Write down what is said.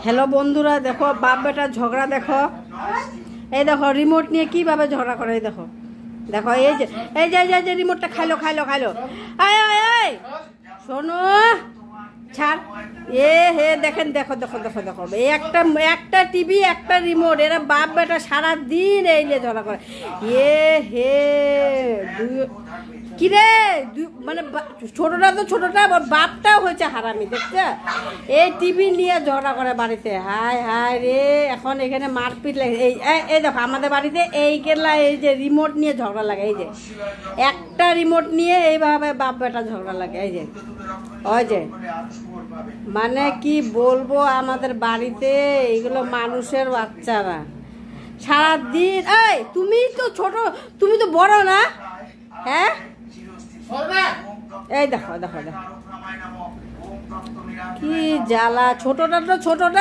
Hello বন্ধুরা, দেখো বাপ বেটার ঝগড়া দেখো। এই দেখো রিমোট নিয়ে কিভাবে ঝগড়া করে। এই দেখো দেখো এই যে রিমোটটা খাইলো এই শোনো ছাড়। হে দেখেন, দেখো দেখো দেখো দেখো একটা টিভি একটা রিমোট, এরা বাপ বেটা সারা দিন এই নিয়ে ঝগড়া করে। হে কিরে মানে ছোটটা তো ছোটটা, বাপটাও হয়েছে হারামি, দেখছে? এই টিভি নিয়ে ঝগড়া করে বাড়িতে। হায় হায় রে, এখন এখানে মারপিট লাগে। এই দেখো আমাদের বাড়িতে এই যে রিমোট নিয়ে ঝগড়া লাগে। এই যে একটা রিমোট নিয়ে এইভাবে বাপ বেটা ঝগড়া লাগে। এই যে ওই যে মানে কি বলবো, আমাদের বাড়িতে এগুলো মানুষের বাচ্চারা সারাদিন। এই তুমি তো ছোট, তুমি তো বড় না? হ্যাঁ, এই দেখো দেখো দেখো কি জ্বালা। ছোটটা তো ছোটটা